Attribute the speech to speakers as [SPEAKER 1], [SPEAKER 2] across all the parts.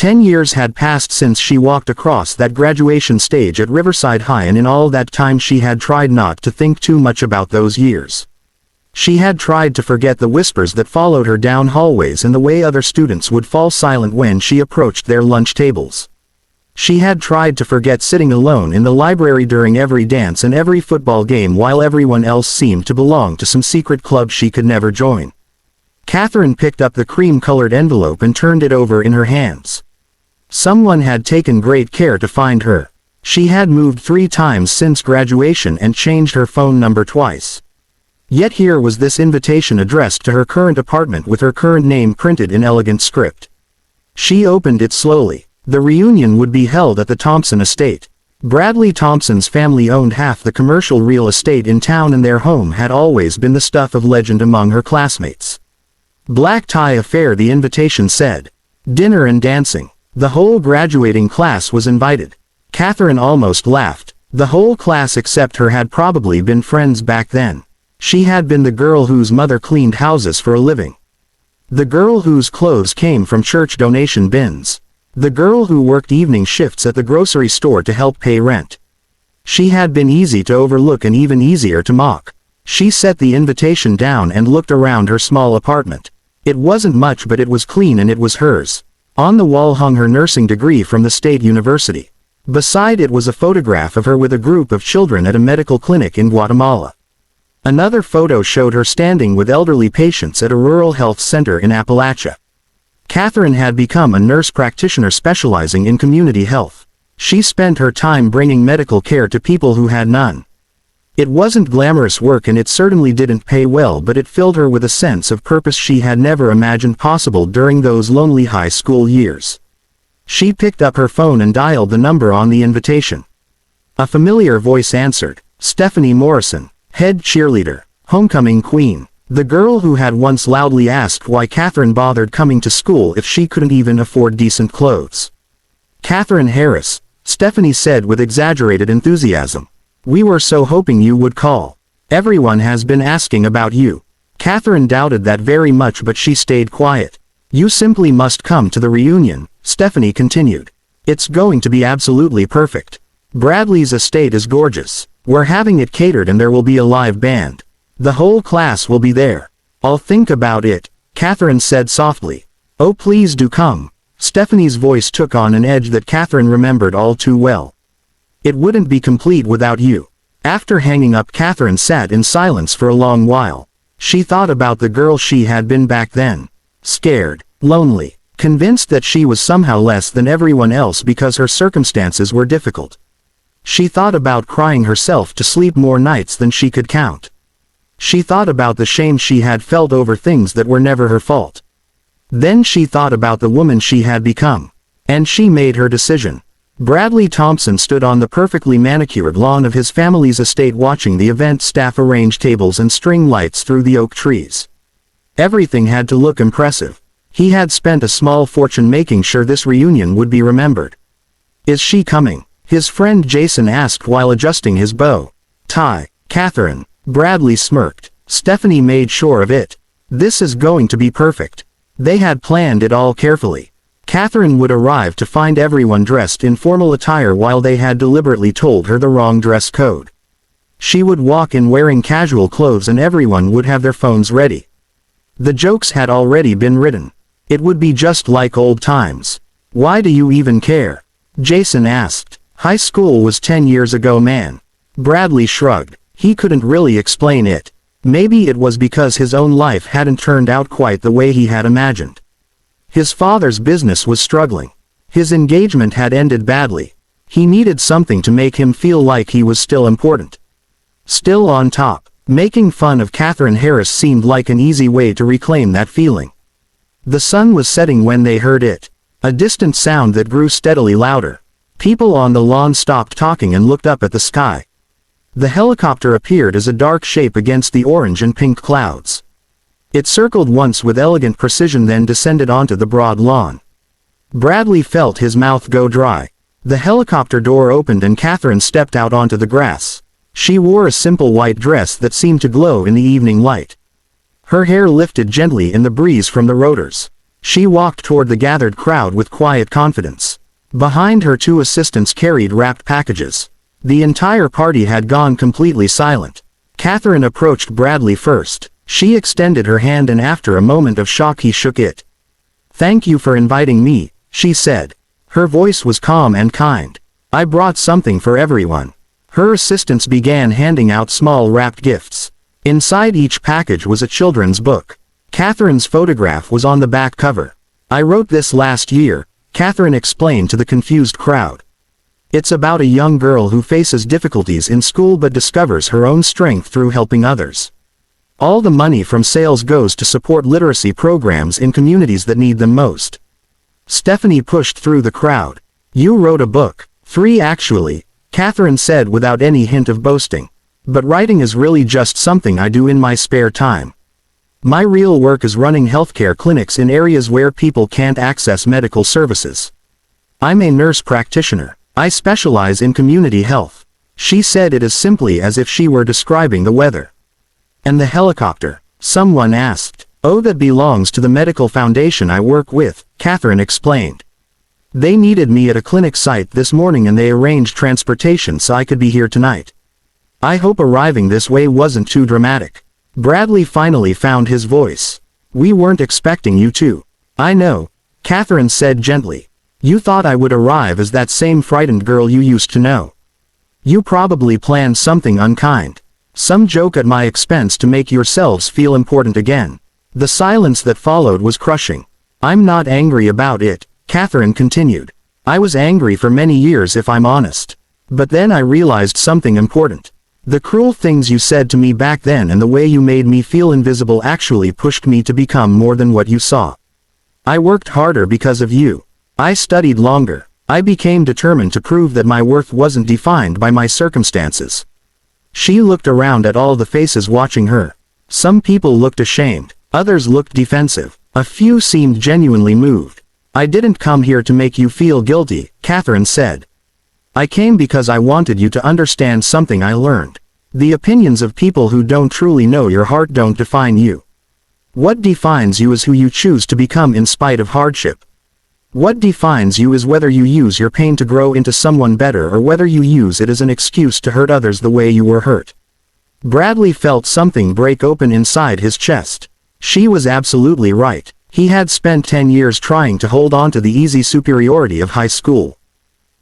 [SPEAKER 1] 10 years had passed since she walked across that graduation stage at Riverside High, and in all that time she had tried not to think too much about those years. She had tried to forget the whispers that followed her down hallways and the way other students would fall silent when she approached their lunch tables. She had tried to forget sitting alone in the library during every dance and every football game while everyone else seemed to belong to some secret club she could never join. Catherine picked up the cream-colored envelope and turned it over in her hands. Someone had taken great care to find her. She had moved 3 times since graduation and changed her phone number twice. Yet here was this invitation addressed to her current apartment with her current name printed in elegant script. She opened it slowly. The reunion would be held at the Thompson estate. Bradley Thompson's family owned half the commercial real estate in town, and their home had always been the stuff of legend among her classmates. Black tie affair, the invitation said. Dinner and dancing. The whole graduating class was invited. Catherine almost laughed. The whole class except her had probably been friends back then. She had been the girl whose mother cleaned houses for a living. The girl whose clothes came from church donation bins. The girl who worked evening shifts at the grocery store to help pay rent. She had been easy to overlook and even easier to mock. She set the invitation down and looked around her small apartment. It wasn't much, but it was clean and it was hers. On the wall hung her nursing degree from the state university. Beside it was a photograph of her with a group of children at a medical clinic in Guatemala. Another photo showed her standing with elderly patients at a rural health center in Appalachia. Catherine had become a nurse practitioner specializing in community health. She spent her time bringing medical care to people who had none. It wasn't glamorous work and it certainly didn't pay well, but it filled her with a sense of purpose she had never imagined possible during those lonely high school years. She picked up her phone and dialed the number on the invitation. A familiar voice answered. Stephanie Morrison, head cheerleader, homecoming queen. The girl who had once loudly asked why Catherine bothered coming to school if she couldn't even afford decent clothes. Catherine Harris, Stephanie said with exaggerated enthusiasm. We were so hoping you would call. Everyone has been asking about you. Catherine doubted that very much, but she stayed quiet. You simply must come to the reunion, Stephanie continued. It's going to be absolutely perfect. Bradley's estate is gorgeous. We're having it catered and there will be a live band. The whole class will be there. I'll think about it, Catherine said softly. Oh, please do come. Stephanie's voice took on an edge that Catherine remembered all too well. It wouldn't be complete without you. After hanging up, Catherine sat in silence for a long while. She thought about the girl she had been back then. Scared, lonely, convinced that she was somehow less than everyone else because her circumstances were difficult. She thought about crying herself to sleep more nights than she could count. She thought about the shame she had felt over things that were never her fault. Then she thought about the woman she had become. And she made her decision. Bradley Thompson stood on the perfectly manicured lawn of his family's estate watching the event staff arrange tables and string lights through the oak trees. Everything had to look impressive. He had spent a small fortune making sure this reunion would be remembered. Is she coming? His friend Jason asked while adjusting his bow tie. Catherine. Bradley smirked. Stephanie made sure of it. This is going to be perfect. They had planned it all carefully. Catherine would arrive to find everyone dressed in formal attire while they had deliberately told her the wrong dress code. She would walk in wearing casual clothes and everyone would have their phones ready. The jokes had already been written. It would be just like old times. Why do you even care? Jason asked. High school was 10 years ago, man. Bradley shrugged. He couldn't really explain it. Maybe it was because his own life hadn't turned out quite the way he had imagined. His father's business was struggling. His engagement had ended badly. He needed something to make him feel like he was still important. Still on top. Making fun of Catherine Harris seemed like an easy way to reclaim that feeling. The sun was setting when they heard it. A distant sound that grew steadily louder. People on the lawn stopped talking and looked up at the sky. The helicopter appeared as a dark shape against the orange and pink clouds. It circled once with elegant precision, then descended onto the broad lawn. Bradley felt his mouth go dry. The helicopter door opened and Catherine stepped out onto the grass. She wore a simple white dress that seemed to glow in the evening light. Her hair lifted gently in the breeze from the rotors. She walked toward the gathered crowd with quiet confidence. Behind her 2 assistants carried wrapped packages. The entire party had gone completely silent. Catherine approached Bradley first. She extended her hand and after a moment of shock he shook it. "Thank you for inviting me," she said. Her voice was calm and kind. "I brought something for everyone." Her assistants began handing out small wrapped gifts. Inside each package was a children's book. Catherine's photograph was on the back cover. "I wrote this last year," Catherine explained to the confused crowd. "It's about a young girl who faces difficulties in school but discovers her own strength through helping others. All the money from sales goes to support literacy programs in communities that need them most." Stephanie pushed through the crowd. "You wrote a book." "3 actually," Catherine said without any hint of boasting. "But writing is really just something I do in my spare time. My real work is running healthcare clinics in areas where people can't access medical services. I'm a nurse practitioner. I specialize in community health." She said it as simply as if she were describing the weather. "And the helicopter?" someone asked. "Oh, that belongs to the medical foundation I work with," Catherine explained. "They needed me at a clinic site this morning and they arranged transportation so I could be here tonight. I hope arriving this way wasn't too dramatic." Bradley finally found his voice. "We weren't expecting you to." "I know," Catherine said gently. "You thought I would arrive as that same frightened girl you used to know. You probably planned something unkind. Some joke at my expense to make yourselves feel important again." The silence that followed was crushing. "I'm not angry about it," Catherine continued. "I was angry for many years if I'm honest. But then I realized something important. The cruel things you said to me back then and the way you made me feel invisible actually pushed me to become more than what you saw. I worked harder because of you. I studied longer. I became determined to prove that my worth wasn't defined by my circumstances." She looked around at all the faces watching her. Some people looked ashamed. Others looked defensive. A few seemed genuinely moved. "I didn't come here to make you feel guilty," Catherine said. "I came because I wanted you to understand something I learned. The opinions of people who don't truly know your heart don't define you. What defines you is who you choose to become in spite of hardship. What defines you is whether you use your pain to grow into someone better or whether you use it as an excuse to hurt others the way you were hurt." Bradley felt something break open inside his chest. She was absolutely right. He had spent 10 years trying to hold on to the easy superiority of high school.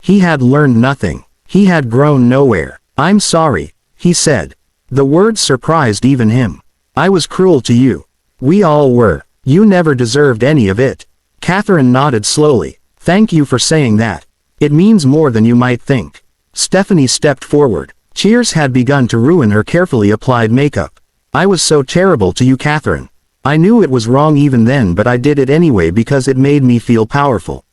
[SPEAKER 1] He had learned nothing. He had grown nowhere. "I'm sorry," he said. The words surprised even him. "I was cruel to you. We all were. You never deserved any of it." Catherine nodded slowly. "Thank you for saying that. It means more than you might think." Stephanie stepped forward. Tears had begun to ruin her carefully applied makeup. "I was so terrible to you, Catherine. I knew it was wrong even then, but I did it anyway because it made me feel powerful.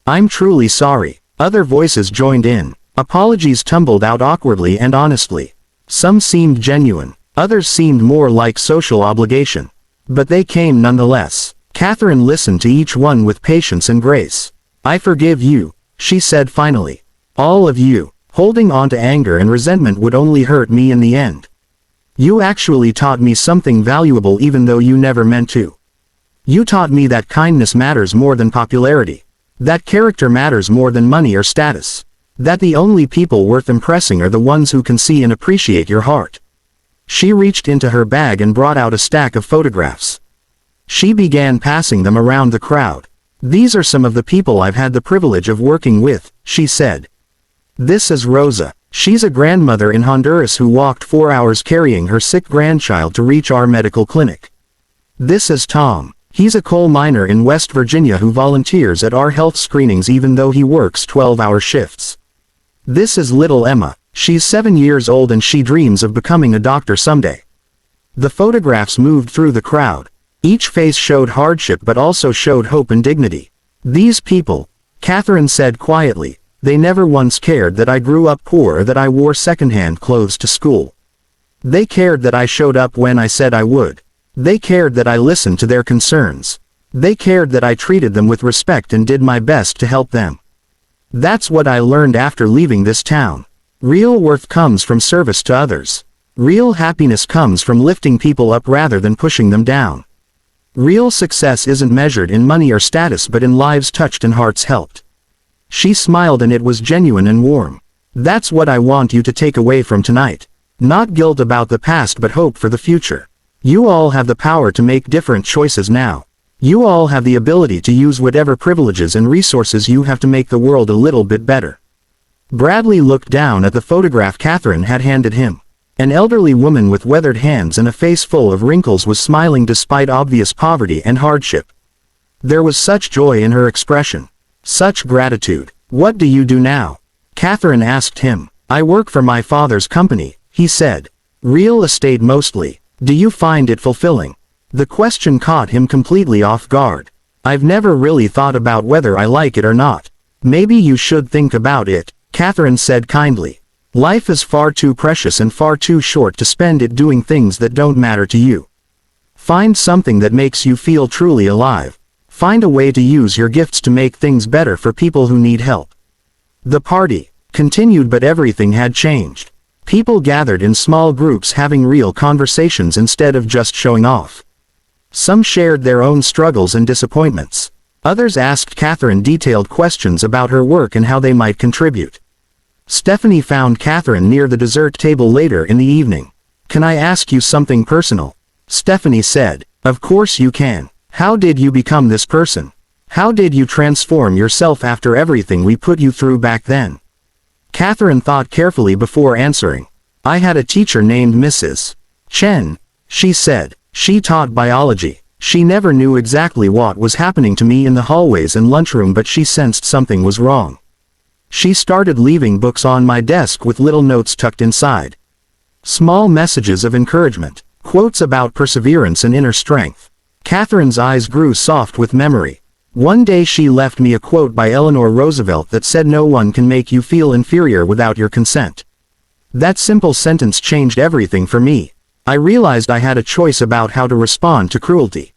[SPEAKER 1] I'm truly sorry." Other voices joined in. Apologies tumbled out awkwardly and honestly. Some seemed genuine. Others seemed more like social obligation. But they came nonetheless. Catherine listened to each one with patience and grace. "I forgive you," she said finally. "All of you. Holding on to anger and resentment would only hurt me in the end. You actually taught me something valuable even though you never meant to. You taught me that kindness matters more than popularity. That character matters more than money or status. That the only people worth impressing are the ones who can see and appreciate your heart." She reached into her bag and brought out a stack of photographs. She began passing them around the crowd. "These are some of the people I've had the privilege of working with," she said. "This is Rosa. She's a grandmother in Honduras who walked 4 hours carrying her sick grandchild to reach our medical clinic. This is Tom. He's a coal miner in West Virginia who volunteers at our health screenings even though he works 12-hour shifts. This is little Emma. She's 7 years old and she dreams of becoming a doctor someday." The photographs moved through the crowd. Each face showed hardship but also showed hope and dignity. "These people," Catherine said quietly, "they never once cared that I grew up poor or that I wore secondhand clothes to school. They cared that I showed up when I said I would. They cared that I listened to their concerns. They cared that I treated them with respect and did my best to help them. That's what I learned after leaving this town. Real worth comes from service to others. Real happiness comes from lifting people up rather than pushing them down." Real success isn't measured in money or status but in lives touched and hearts helped. She smiled and it was genuine and warm. That's what I want you to take away from tonight. Not guilt about the past but hope for the future. You all have the power to make different choices now. You all have the ability to use whatever privileges and resources you have to make the world a little bit better. Bradley looked down at the photograph Catherine had handed him. An elderly woman with weathered hands and a face full of wrinkles was smiling despite obvious poverty and hardship. There was such joy in her expression. Such gratitude. What do you do now? Catherine asked him. I work for my father's company, he said. Real estate mostly. Do you find it fulfilling? The question caught him completely off guard. I've never really thought about whether I like it or not. Maybe you should think about it, Catherine said kindly. Life is far too precious and far too short to spend it doing things that don't matter to you. Find something that makes you feel truly alive. Find a way to use your gifts to make things better for people who need help. The party continued, but everything had changed. People gathered in small groups having real conversations instead of just showing off. Some shared their own struggles and disappointments. Others asked Catherine detailed questions about her work and how they might contribute. Stephanie found Catherine near the dessert table later in the evening. Can I ask you something personal? Stephanie said. Of course you can. How did you become this person? How did you transform yourself after everything we put you through back then? Catherine thought carefully before answering. I had a teacher named Mrs. Chen, she said. She taught biology. She never knew exactly what was happening to me in the hallways and lunchroom, but she sensed something was wrong. She started leaving books on my desk with little notes tucked inside. Small messages of encouragement, quotes about perseverance and inner strength. Catherine's eyes grew soft with memory. One day she left me a quote by Eleanor Roosevelt that said, "No one can make you feel inferior without your consent." That simple sentence changed everything for me. I realized I had a choice about how to respond to cruelty.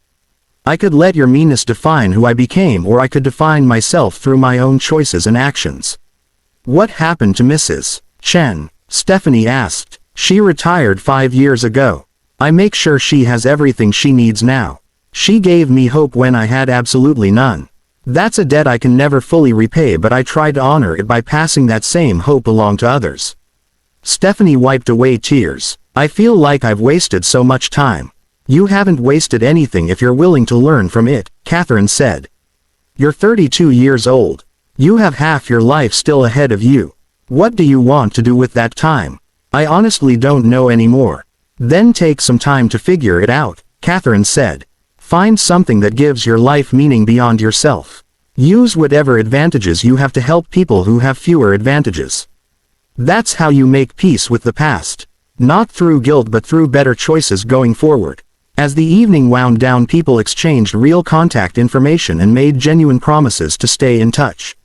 [SPEAKER 1] I could let your meanness define who I became, or I could define myself through my own choices and actions. What happened to Mrs. Chen? Stephanie asked. She retired 5 years ago. I make sure she has everything she needs now. She gave me hope when I had absolutely none. That's a debt I can never fully repay, but I try to honor it by passing that same hope along to others. Stephanie wiped away tears. I feel like I've wasted so much time. You haven't wasted anything if you're willing to learn from it, Catherine said. You're 32 years old. You have half your life still ahead of you. What do you want to do with that time? I honestly don't know anymore. Then take some time to figure it out, Catherine said. Find something that gives your life meaning beyond yourself. Use whatever advantages you have to help people who have fewer advantages. That's how you make peace with the past. Not through guilt but through better choices going forward. As the evening wound down, people exchanged real contact information and made genuine promises to stay in touch.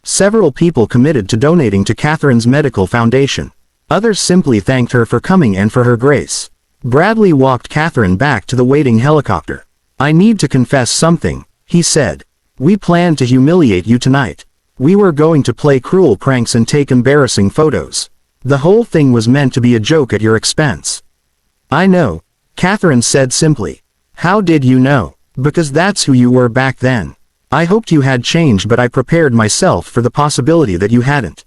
[SPEAKER 1] Several people committed to donating to Catherine's medical foundation. Others simply thanked her for coming and for her grace. Bradley walked Catherine back to the waiting helicopter. I need to confess something, he said. We planned to humiliate you tonight. We were going to play cruel pranks and take embarrassing photos. The whole thing was meant to be a joke at your expense. I know, Catherine said simply. How did you know? Because that's who you were back then. I hoped you had changed, but I prepared myself for the possibility that you hadn't.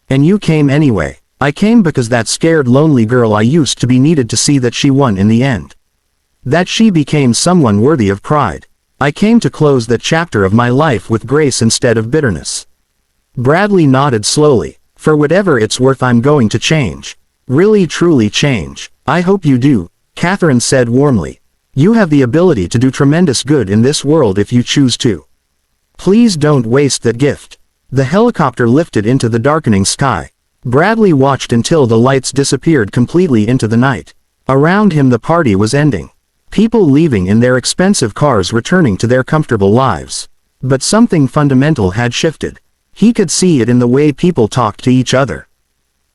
[SPEAKER 1] And you came anyway. I came because that scared, lonely girl I used to be needed to see that she won in the end. That she became someone worthy of pride. I came to close that chapter of my life with grace instead of bitterness. Bradley nodded slowly. For whatever it's worth, I'm going to change. Really truly change. I hope you do, Catherine said warmly. You have the ability to do tremendous good in this world if you choose to. Please don't waste that gift. The helicopter lifted into the darkening sky. Bradley watched until the lights disappeared completely into the night. Around him the party was ending. People leaving in their expensive cars, returning to their comfortable lives. But something fundamental had shifted. He could see it in the way people talked to each other.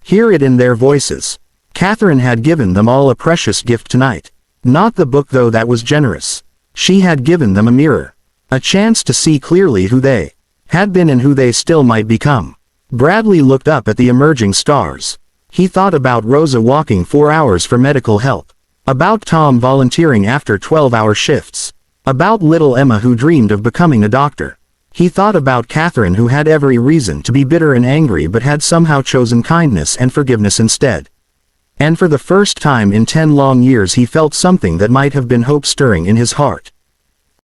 [SPEAKER 1] Hear it in their voices. Catherine had given them all a precious gift tonight. Not the book, though, that was generous. She had given them a mirror. A chance to see clearly who they had been and who they still might become. Bradley looked up at the emerging stars. He thought about Rosa walking 4 hours for medical help. About Tom volunteering after 12-hour shifts. About little Emma who dreamed of becoming a doctor. He thought about Catherine who had every reason to be bitter and angry but had somehow chosen kindness and forgiveness instead. And for the first time in 10 long years he felt something that might have been hope stirring in his heart.